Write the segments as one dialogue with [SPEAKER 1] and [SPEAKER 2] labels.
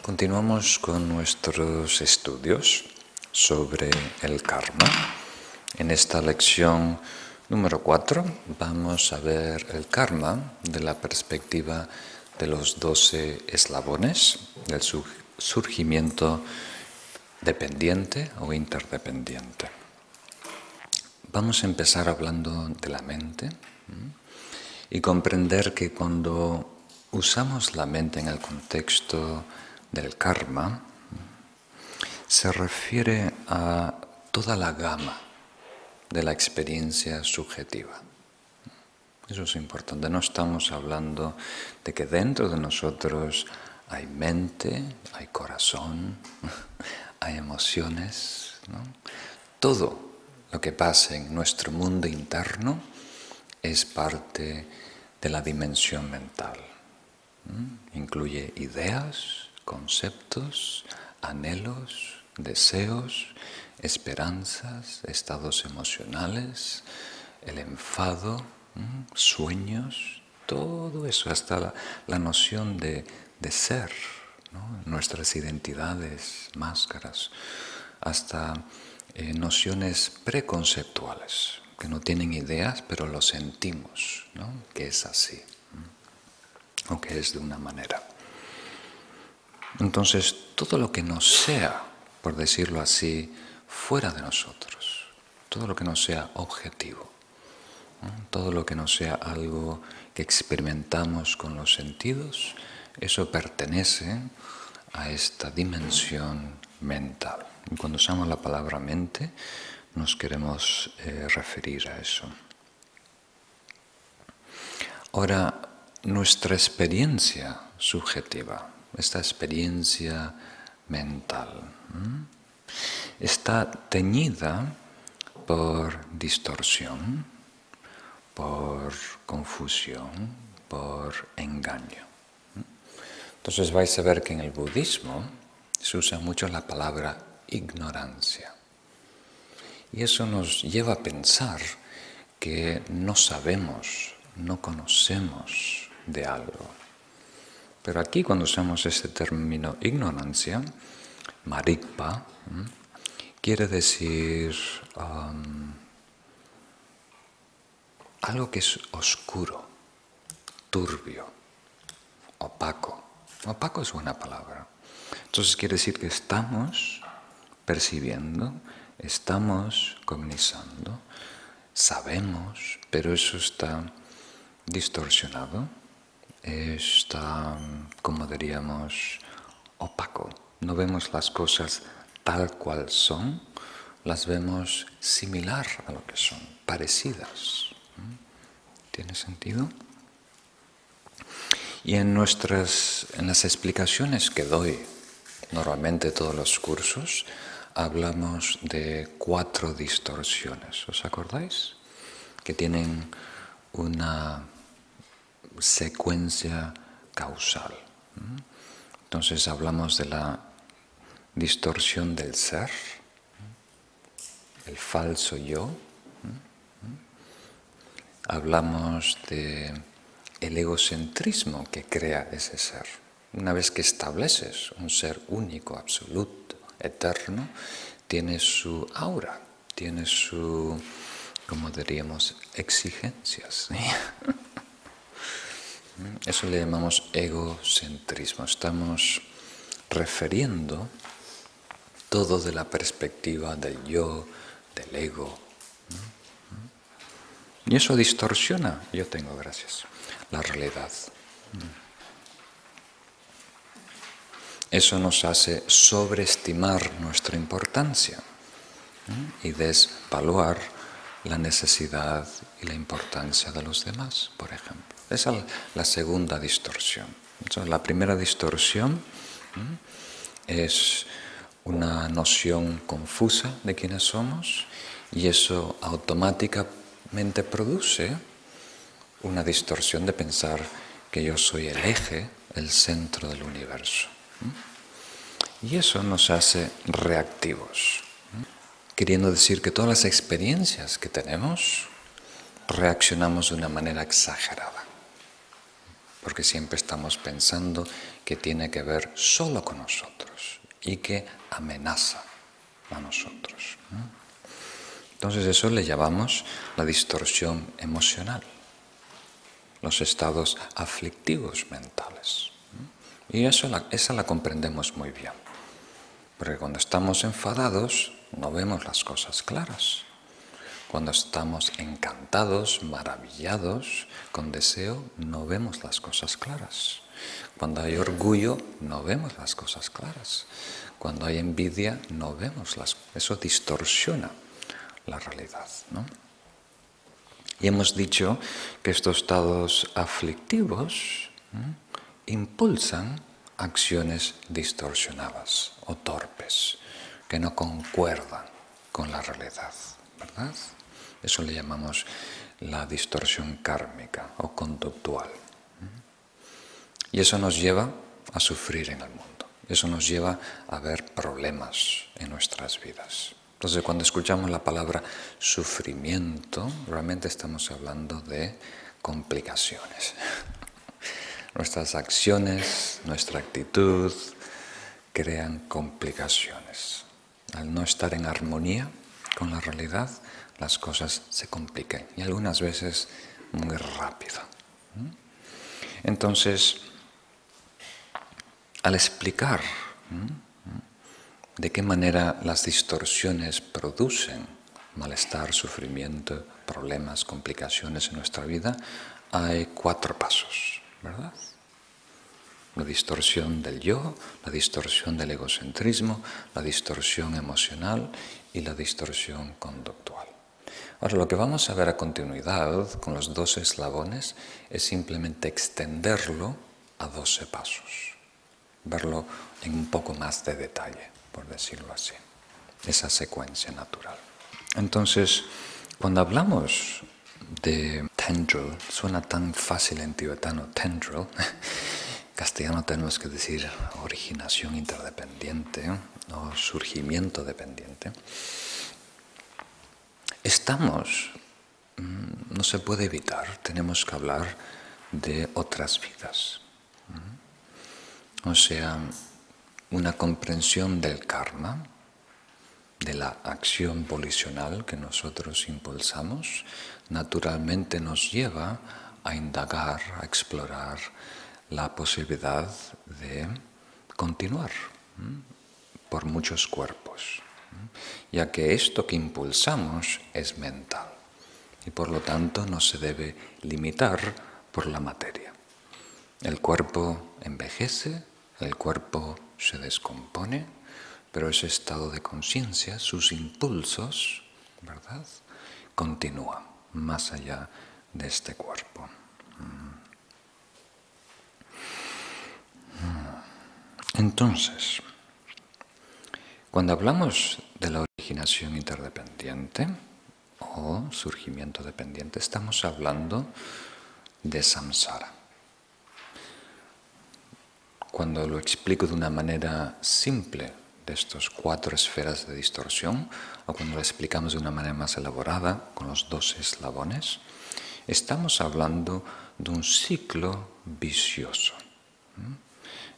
[SPEAKER 1] Continuamos con nuestros estudios sobre el karma. En esta lección número 4 vamos a ver el karma de la perspectiva de los 12 eslabones del surgimiento dependiente o interdependiente. Vamos a empezar hablando de la mente y comprender que cuando usamos la mente en el contexto del karma, se refiere a toda la gama de la experiencia subjetiva. Eso es importante. No estamos hablando de que dentro de nosotros hay mente, hay corazón, hay emociones, ¿no? Todo lo que pasa en nuestro mundo interno es parte de la dimensión mental. Incluye ideas, conceptos, anhelos, deseos, esperanzas, estados emocionales, el enfado, sueños, todo eso, hasta la noción de ser, ¿no? Nuestras identidades, máscaras, hasta nociones preconceptuales, que no tienen ideas, pero lo sentimos, ¿no? Que es así, o que es de una manera. Entonces, todo lo que no sea, por decirlo así, fuera de nosotros, todo lo que no sea objetivo, ¿no? Todo lo que no sea algo que experimentamos con los sentidos, eso pertenece a esta dimensión mental. Y cuando usamos la palabra mente, nos queremos referir a eso. Ahora, nuestra experiencia subjetiva, esta experiencia mental, está teñida por distorsión, por confusión, por engaño. Entonces vais a ver que en el budismo se usa mucho la palabra ignorancia. Y eso nos lleva a pensar que no sabemos, no conocemos de algo. Pero aquí cuando usamos este término ignorancia, marikpa, quiere decir algo que es oscuro, turbio, opaco. Opaco es buena palabra. Entonces quiere decir que estamos percibiendo, estamos cognizando, sabemos, pero eso está distorsionado, está, como diríamos, opaco. No vemos las cosas tal cual son, las vemos similar a lo que son, parecidas. ¿Tiene sentido? Y en las explicaciones que doy, normalmente todos los cursos, hablamos de 4 distorsiones. ¿Os acordáis? Que tienen una secuencia causal. Entonces hablamos de la distorsión del ser, el falso yo. Hablamos del egocentrismo que crea ese ser. Una vez que estableces un ser único, absoluto, eterno, tiene su aura, tiene su, como diríamos, exigencias. Eso le llamamos egocentrismo. Estamos refiriendo todo de la perspectiva del yo, del ego. Y eso distorsiona, la realidad. Eso nos hace sobreestimar nuestra importancia y desvaluar la necesidad y la importancia de los demás, por ejemplo. Esa es la segunda distorsión. Entonces, la primera distorsión es una noción confusa de quiénes somos y eso automáticamente produce una distorsión de pensar que yo soy el eje, el centro del universo. Y eso nos hace reactivos, queriendo decir que todas las experiencias que tenemos reaccionamos de una manera exagerada, porque siempre estamos pensando que tiene que ver solo con nosotros y que amenaza a nosotros. Entonces eso le llamamos la distorsión emocional, los estados aflictivos mentales. Y esa la comprendemos muy bien, porque cuando estamos enfadados no vemos las cosas claras. Cuando estamos encantados, maravillados, con deseo, no vemos las cosas claras. Cuando hay orgullo, no vemos las cosas claras. Cuando hay envidia, no vemos las cosas. Eso distorsiona la realidad, ¿no? Y hemos dicho que estos estados aflictivos impulsan acciones distorsionadas o torpes, que no concuerdan con la realidad, ¿verdad? Eso le llamamos la distorsión kármica o conductual. Y eso nos lleva a sufrir en el mundo. Eso nos lleva a ver problemas en nuestras vidas. Entonces, cuando escuchamos la palabra sufrimiento, realmente estamos hablando de complicaciones. Nuestras acciones, nuestra actitud crean complicaciones. Al no estar en armonía con la realidad, las cosas se complican y algunas veces muy rápido. Entonces, al explicar de qué manera las distorsiones producen malestar, sufrimiento, problemas, complicaciones en nuestra vida, hay 4 pasos, ¿verdad? La distorsión del yo, la distorsión del egocentrismo, la distorsión emocional y la distorsión conductual. Ahora, lo que vamos a ver a continuidad con los 12 eslabones es simplemente extenderlo a 12 pasos, verlo en un poco más de detalle, por decirlo así, esa secuencia natural. Entonces, cuando hablamos de tendril, suena tan fácil en tibetano, tendril. En castellano tenemos que decir originación interdependiente o surgimiento dependiente. No se puede evitar, tenemos que hablar de otras vidas. O sea, una comprensión del karma, de la acción volicional que nosotros impulsamos, naturalmente nos lleva a indagar, a explorar la posibilidad de continuar por muchos cuerpos, ya que esto que impulsamos es mental y por lo tanto no se debe limitar por la materia. El cuerpo envejece, el cuerpo se descompone, pero ese estado de conciencia, sus impulsos, ¿verdad?, continúan más allá de este cuerpo. Entonces, cuando hablamos de la originación interdependiente o surgimiento dependiente, estamos hablando de samsara. Cuando lo explico de una manera simple de estas 4 esferas de distorsión, o cuando lo explicamos de una manera más elaborada con los 12 eslabones, estamos hablando de un ciclo vicioso,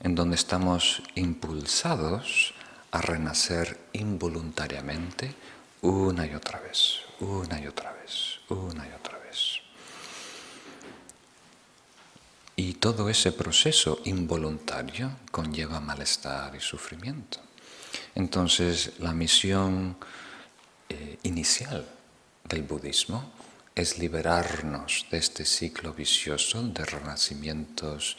[SPEAKER 1] en donde estamos impulsados a renacer involuntariamente una y otra vez, una y otra vez, una y otra vez. Y todo ese proceso involuntario conlleva malestar y sufrimiento. Entonces, la misión inicial del budismo es liberarnos de este ciclo vicioso de renacimientos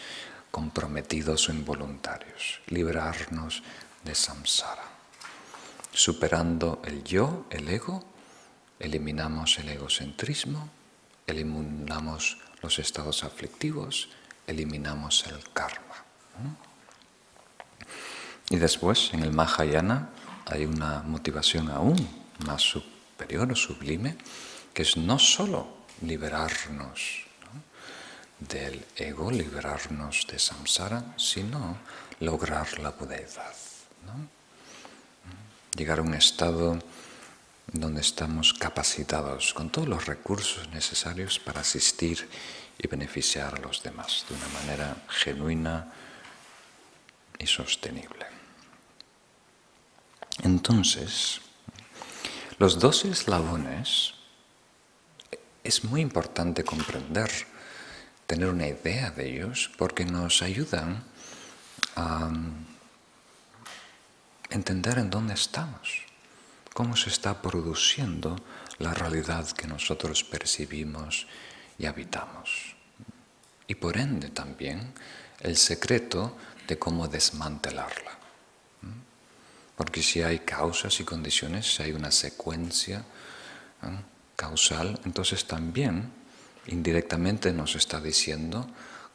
[SPEAKER 1] comprometidos o involuntarios, liberarnos de samsara. Superando el yo, el ego, eliminamos el egocentrismo, eliminamos los estados aflictivos, eliminamos el karma. Y después, en el Mahayana, hay una motivación aún más superior o sublime, que es no solo liberarnos del ego, liberarnos de samsara, sino lograr la budeidad, llegar a un estado donde estamos capacitados con todos los recursos necesarios para asistir y beneficiar a los demás de una manera genuina, y sostenible. Entonces, los 12 eslabones es muy importante comprender, tener una idea de ellos, porque nos ayudan a entender en dónde estamos, cómo se está produciendo la realidad que nosotros percibimos y habitamos. Y por ende también el secreto de cómo desmantelarla. Porque si hay causas y condiciones, si hay una secuencia causal, entonces también indirectamente nos está diciendo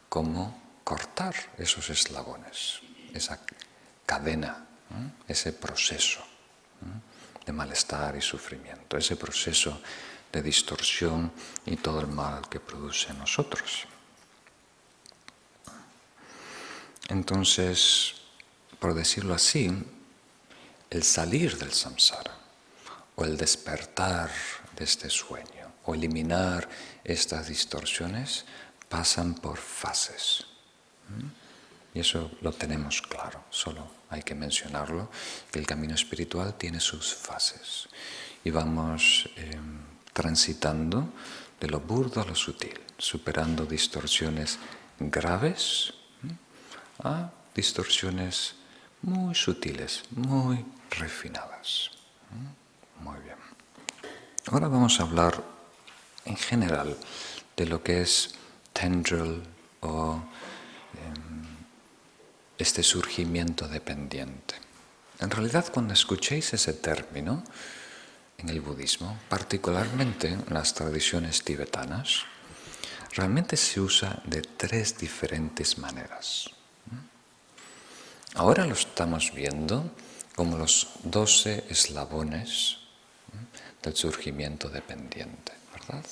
[SPEAKER 1] cómo cortar esos eslabones, esa cadena, ese proceso de malestar y sufrimiento, ese proceso de distorsión y todo el mal que produce en nosotros. Entonces, por decirlo así, el salir del samsara o el despertar de este sueño o eliminar estas distorsiones pasan por fases. Y eso lo tenemos claro, solo hay que mencionarlo, que el camino espiritual tiene sus fases. Y vamos transitando de lo burdo a lo sutil, superando distorsiones graves a distorsiones muy sutiles, muy refinadas. Muy bien. Ahora vamos a hablar en general de lo que es tendril o este surgimiento dependiente. En realidad, cuando escuchéis ese término en el budismo, particularmente en las tradiciones tibetanas, realmente se usa de 3 diferentes maneras. Ahora lo estamos viendo como los 12 eslabones del surgimiento dependiente, ¿verdad?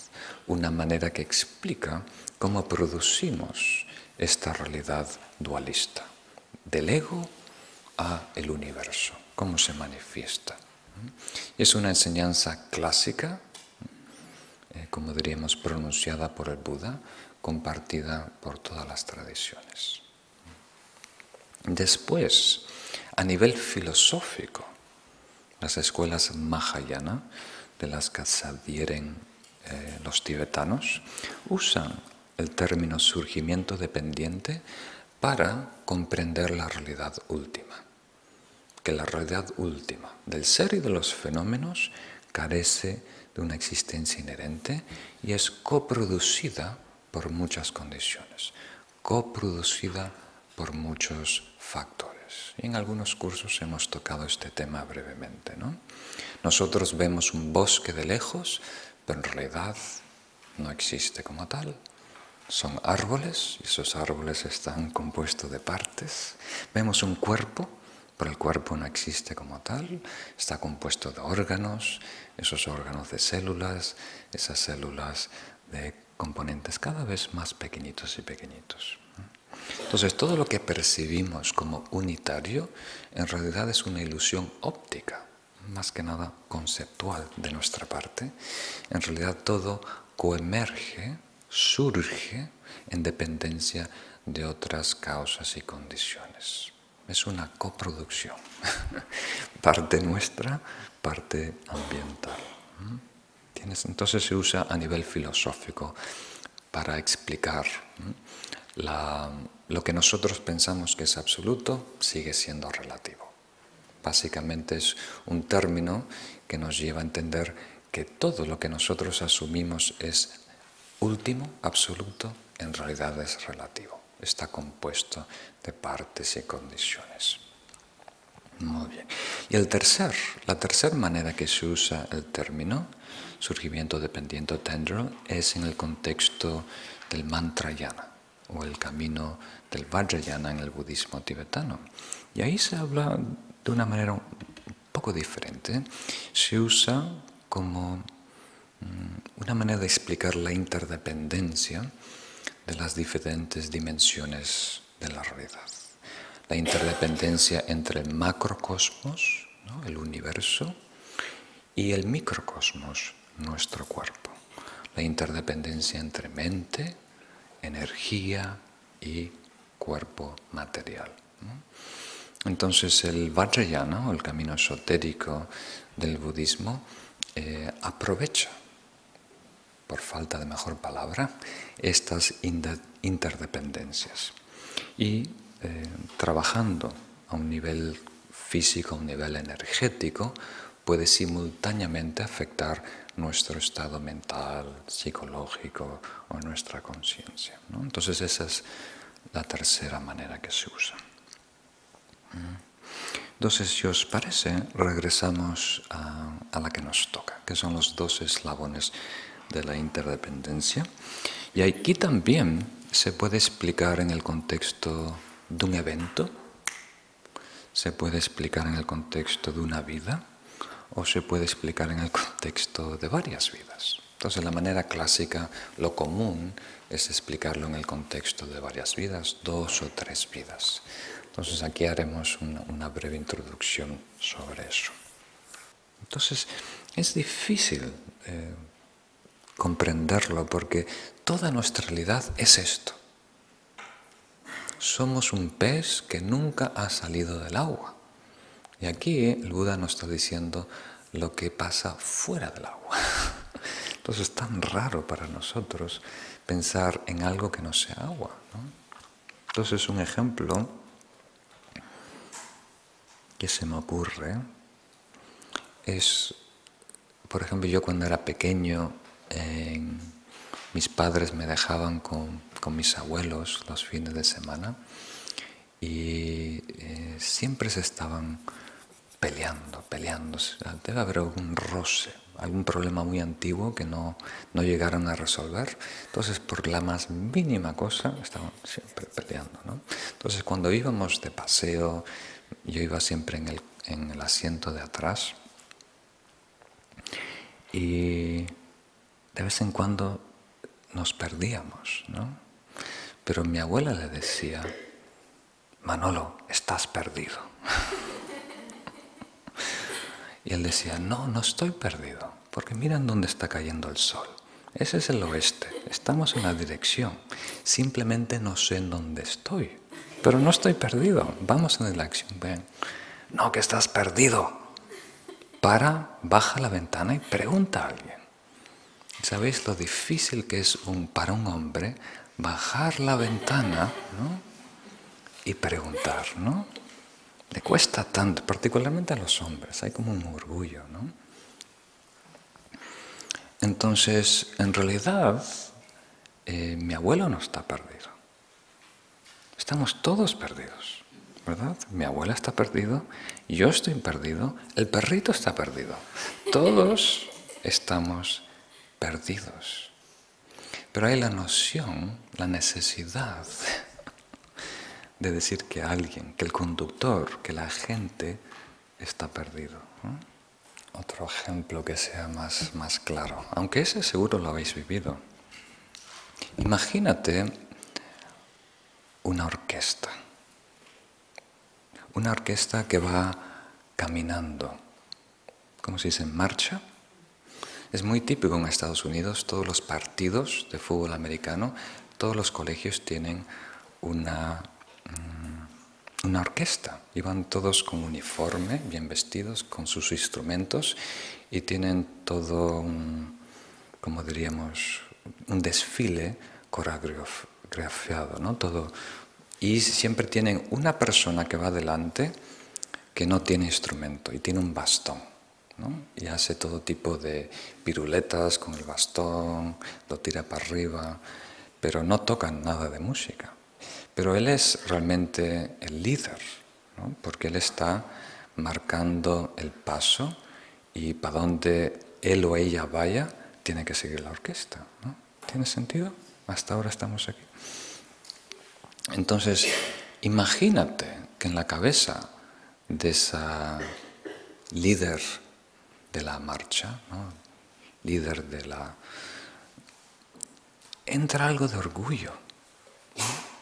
[SPEAKER 1] Una manera que explica cómo producimos esta realidad dualista, del ego a el universo, cómo se manifiesta. Es una enseñanza clásica, como diríamos, pronunciada por el Buda, compartida por todas las tradiciones. Después, a nivel filosófico, las escuelas Mahayana, de las que se adhieren los tibetanos, usan el término surgimiento dependiente para comprender la realidad última. Que la realidad última del ser y de los fenómenos carece de una existencia inherente y es coproducida por muchas condiciones, coproducida por muchos factores. Y en algunos cursos hemos tocado este tema brevemente, ¿no? Nosotros vemos un bosque de lejos, pero en realidad no existe como tal. Son árboles, y esos árboles están compuestos de partes. Vemos un cuerpo, pero el cuerpo no existe como tal. Está compuesto de órganos, esos órganos de células, esas células de componentes cada vez más pequeñitos y pequeñitos. Entonces, todo lo que percibimos como unitario, en realidad es una ilusión óptica, más que nada conceptual de nuestra parte. En realidad todo coemerge, surge en dependencia de otras causas y condiciones. Es una coproducción, parte nuestra, parte ambiental. Entonces se usa a nivel filosófico para explicar lo que nosotros pensamos que es absoluto sigue siendo relativo. Básicamente es un término que nos lleva a entender que todo lo que nosotros asumimos es último, absoluto, en realidad es relativo. Está compuesto de partes y condiciones. Muy bien. Y la tercera manera que se usa el término surgimiento dependiente o tendril es en el contexto del mantrayana o el camino del vajrayana en el budismo tibetano. Y ahí se habla de una manera un poco diferente. Se usa como una manera de explicar la interdependencia de las diferentes dimensiones de la realidad. La interdependencia entre el macrocosmos, ¿no?, el universo, y el microcosmos, nuestro cuerpo. La interdependencia entre mente, energía y cuerpo material, ¿no? Entonces el Vajrayana, o el camino esotérico del budismo, aprovecha, por falta de mejor palabra, estas interdependencias. Y trabajando a un nivel físico, a un nivel energético, puede simultáneamente afectar nuestro estado mental, psicológico o nuestra conciencia, ¿no? Entonces esa es la tercera manera que se usa. Entonces, si os parece, regresamos a la que nos toca, que son los dos eslabones de la interdependencia. Y aquí también se puede explicar en el contexto de un evento, se puede explicar en el contexto de una vida, o se puede explicar en el contexto de varias vidas. Entonces, la manera clásica, lo común, es explicarlo en el contexto de varias vidas, 2 o 3 vidas. Entonces, aquí haremos una breve introducción sobre eso. Entonces, es difícil comprenderlo porque toda nuestra realidad es esto. Somos un pez que nunca ha salido del agua. Y aquí el Buda nos está diciendo lo que pasa fuera del agua. Entonces es tan raro para nosotros pensar en algo que no sea agua, ¿no? Entonces un ejemplo que se me ocurre es, por ejemplo, yo cuando era pequeño, mis padres me dejaban con mis abuelos los fines de semana y siempre se estaban peleando. Debe haber algún roce, algún problema muy antiguo que no llegaron a resolver. Entonces, por la más mínima cosa, estaban siempre peleando, ¿no? Entonces, cuando íbamos de paseo, yo iba siempre en el asiento de atrás y de vez en cuando nos perdíamos, ¿no? Pero mi abuela le decía: Manolo, estás perdido. Y él decía: no estoy perdido, porque miran dónde está cayendo el sol. Ese es el oeste, estamos en la dirección, simplemente no sé en dónde estoy, pero no estoy perdido, vamos en la acción. Ven, no, que estás perdido. Baja la ventana y pregunta a alguien. ¿Sabéis lo difícil que es para un hombre bajar la ventana, ¿no? Y preguntar, ¿no? Le cuesta tanto, particularmente a los hombres, hay como un orgullo, ¿no? Entonces, en realidad, mi abuelo no está perdido. Estamos todos perdidos, ¿verdad? Mi abuela está perdido, yo estoy perdido, el perrito está perdido. Todos estamos perdidos. Pero hay la noción, la necesidad de decir que alguien, que el conductor, que la gente está perdido, ¿no? Otro ejemplo que sea más claro, aunque ese seguro lo habéis vivido. Imagínate una orquesta que va caminando, ¿cómo se dice? En marcha. Es muy típico en Estados Unidos, todos los partidos de fútbol americano, todos los colegios tienen una orquesta, y van todos con uniforme, bien vestidos, con sus instrumentos, y tienen todo como diríamos, un desfile coreografiado, ¿no? Todo. Y siempre tienen una persona que va delante que no tiene instrumento y tiene un bastón, ¿no? Y hace todo tipo de piruletas con el bastón, lo tira para arriba, pero no tocan nada de música. Pero él es realmente el líder, ¿no? Porque él está marcando el paso y para donde él o ella vaya, tiene que seguir la orquesta, ¿no? ¿Tiene sentido? Hasta ahora estamos aquí. Entonces, imagínate que en la cabeza de esa líder de la marcha, ¿no? Líder de la... entra algo de orgullo, ¿no?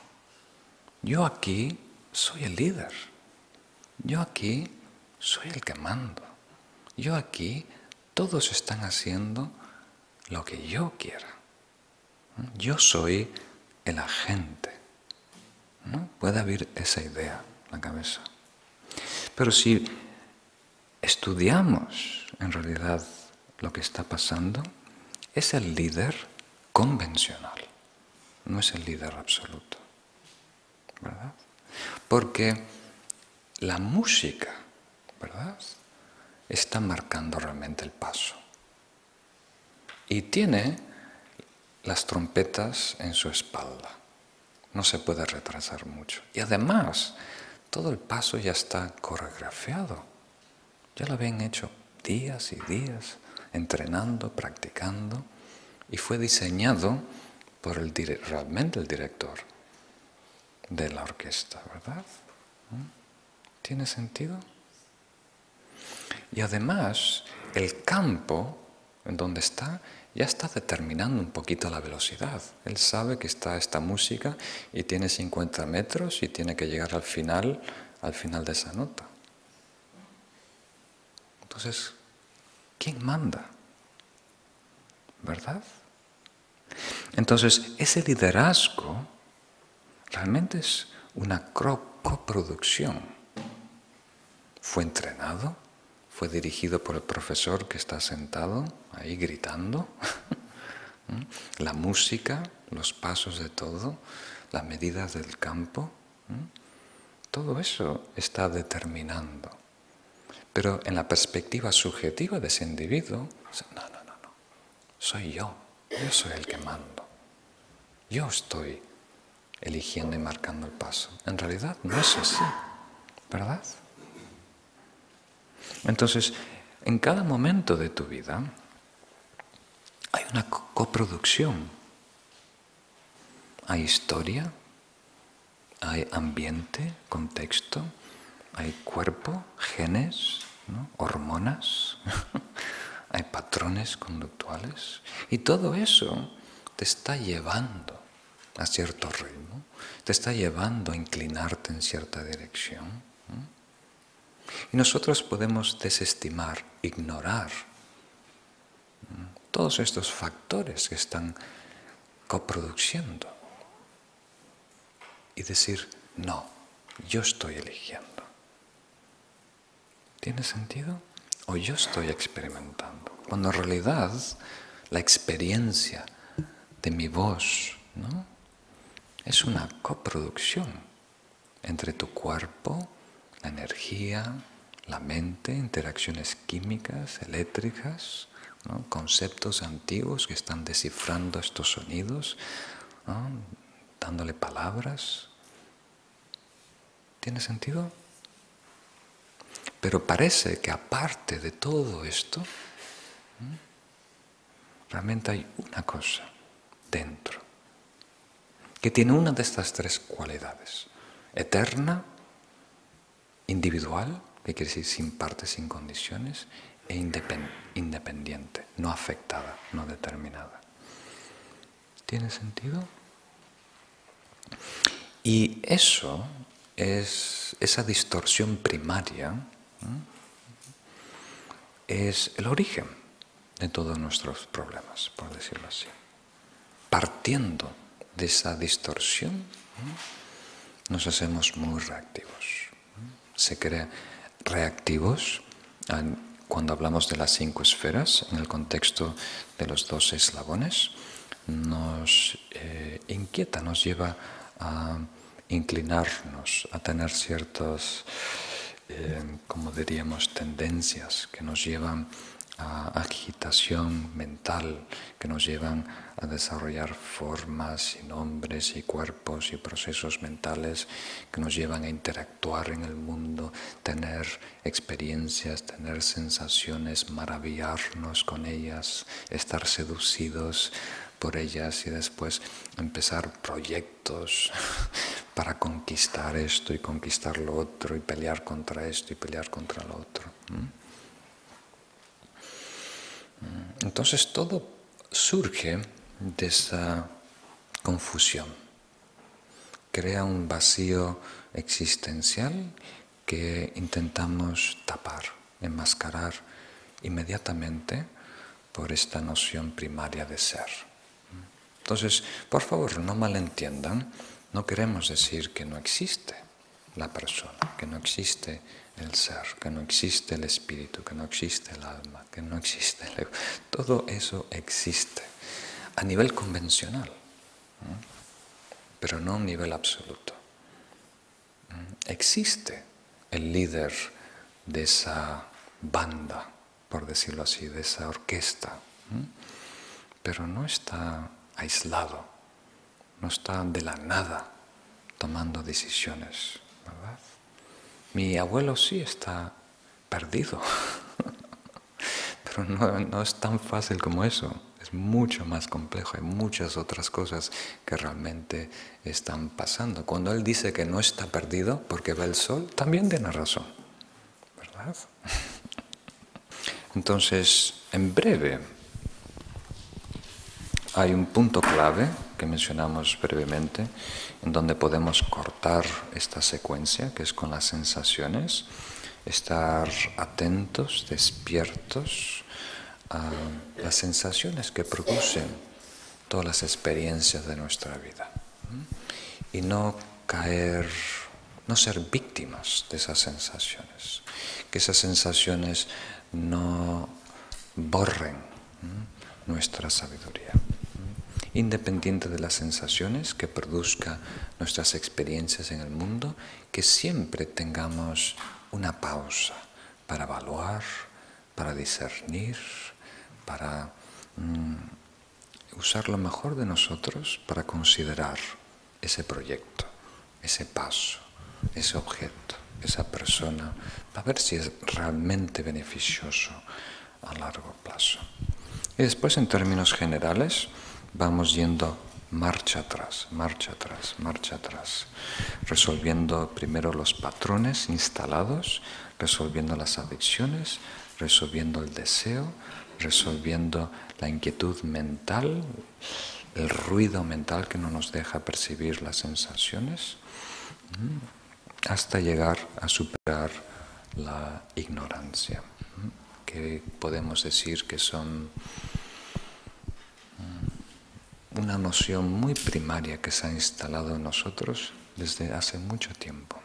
[SPEAKER 1] Yo aquí soy el líder, yo aquí soy el que mando, yo aquí todos están haciendo lo que yo quiera, yo soy el agente, ¿no? Puede haber esa idea en la cabeza. Pero si estudiamos en realidad lo que está pasando, es el líder convencional, no es el líder absoluto, ¿verdad? Porque la música, ¿verdad?, está marcando realmente el paso. Y tiene las trompetas en su espalda. No se puede retrasar mucho. Y además, todo el paso ya está coreografiado. Ya lo habían hecho días y días, entrenando, practicando, y fue diseñado por realmente el director de la orquesta, ¿verdad? ¿Tiene sentido? Y además, el campo en donde está ya está determinando un poquito la velocidad. Él sabe que está esta música y tiene 50 metros y tiene que llegar al final de esa nota. Entonces, ¿quién manda? ¿Verdad? Entonces, ese liderazgo realmente es una coproducción. Fue entrenado, fue dirigido por el profesor que está sentado ahí gritando. La música, los pasos de todo, las medidas del campo, todo eso está determinando. Pero en la perspectiva subjetiva de ese individuo, no, soy yo soy el que mando. Yo estoy eligiendo y marcando el paso. En realidad no es así, ¿verdad? Entonces, en cada momento de tu vida hay una coproducción. Hay historia, hay ambiente, contexto, hay cuerpo, genes, ¿no?, hormonas, hay patrones conductuales. Y todo eso te está llevando a cierto ritmo, te está llevando a inclinarte en cierta dirección. Y nosotros podemos desestimar, ignorar todos estos factores que están coproduciendo y decir, no, yo estoy eligiendo. ¿Tiene sentido? O yo estoy experimentando. Cuando en realidad la experiencia de mi voz, ¿no?, es una coproducción entre tu cuerpo, la energía, la mente, interacciones químicas, eléctricas, ¿no?, conceptos antiguos que están descifrando estos sonidos, ¿no?, dándole palabras. ¿Tiene sentido? Pero parece que aparte de todo esto, realmente hay una cosa dentro, que tiene una de estas tres cualidades: eterna, individual, que quiere decir sin partes, sin condiciones, e independiente, no afectada, no determinada. ¿Tiene sentido? Y eso es, esa distorsión primaria, es el origen de todos nuestros problemas, por decirlo así. Partiendo de esa distorsión, nos hacemos muy reactivos. Se crean reactivos cuando hablamos de las 5 esferas, en el contexto de los 12 eslabones, nos inquieta, nos lleva a inclinarnos, a tener ciertas, como diríamos, tendencias que nos llevan a agitación mental, que nos llevan a desarrollar formas y nombres y cuerpos y procesos mentales que nos llevan a interactuar en el mundo, tener experiencias, tener sensaciones, maravillarnos con ellas, estar seducidos por ellas y después empezar proyectos para conquistar esto y conquistar lo otro y pelear contra esto y pelear contra lo otro. Entonces todo surge de esa confusión, crea un vacío existencial que intentamos tapar, enmascarar inmediatamente por esta noción primaria de ser. Entonces, por favor, no malentiendan, no queremos decir que no existe la persona, que no existe el ser, que no existe el espíritu, que no existe el alma, que no existe el ego. Todo eso existe a nivel convencional, pero no a un nivel absoluto. Existe el líder de esa banda, por decirlo así, de esa orquesta, pero no está aislado, no está de la nada tomando decisiones, ¿verdad? Mi abuelo sí está perdido, pero no es tan fácil como eso. Es mucho más complejo, hay muchas otras cosas que realmente están pasando. Cuando él dice que no está perdido porque ve el sol, también tiene razón, ¿verdad? Entonces, en breve, hay un punto clave que mencionamos brevemente, en donde podemos cortar esta secuencia, que es con las sensaciones, estar atentos, despiertos a las sensaciones que producen todas las experiencias de nuestra vida. Y no caer, no ser víctimas de esas sensaciones, que esas sensaciones no borren nuestra sabiduría. Independiente de las sensaciones que produzca nuestras experiencias en el mundo, que siempre tengamos una pausa para evaluar, para discernir, para usar lo mejor de nosotros para considerar ese proyecto, ese paso, ese objeto, esa persona, para ver si es realmente beneficioso a largo plazo. Y después, en términos generales, vamos yendo marcha atrás, marcha atrás, marcha atrás, resolviendo primero los patrones instalados, resolviendo las adicciones, resolviendo el deseo, resolviendo la inquietud mental, el ruido mental que no nos deja percibir las sensaciones, hasta llegar a superar la ignorancia, que podemos decir que son una noción muy primaria que se ha instalado en nosotros desde hace mucho tiempo.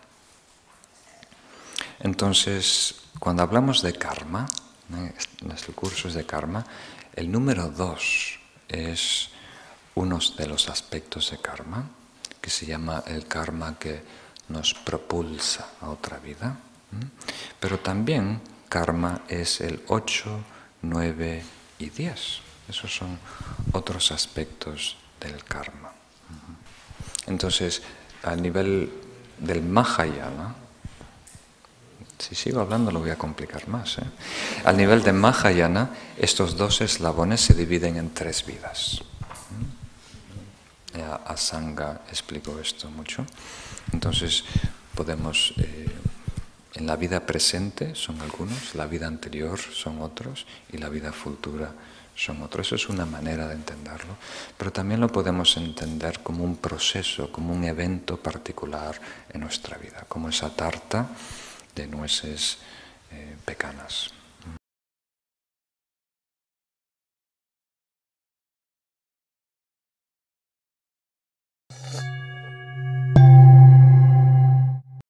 [SPEAKER 1] Entonces, cuando hablamos de karma, nuestro curso es de karma, el número 2 es uno de los aspectos de karma, que se llama el karma que nos propulsa a otra vida. Pero también karma es el 8, 9 y 10. Esos son otros aspectos del karma. Entonces, a nivel del Mahayana, si sigo hablando lo voy a complicar más. A nivel de Mahayana, estos dos eslabones se dividen en 3 vidas. Ya Asanga explicó esto mucho. Entonces, podemos, en la vida presente son algunos, la vida anterior son otros y la vida futura son otros. Eso es una manera de entenderlo, pero también lo podemos entender como un proceso, como un evento particular en nuestra vida, como esa tarta de nueces pecanas.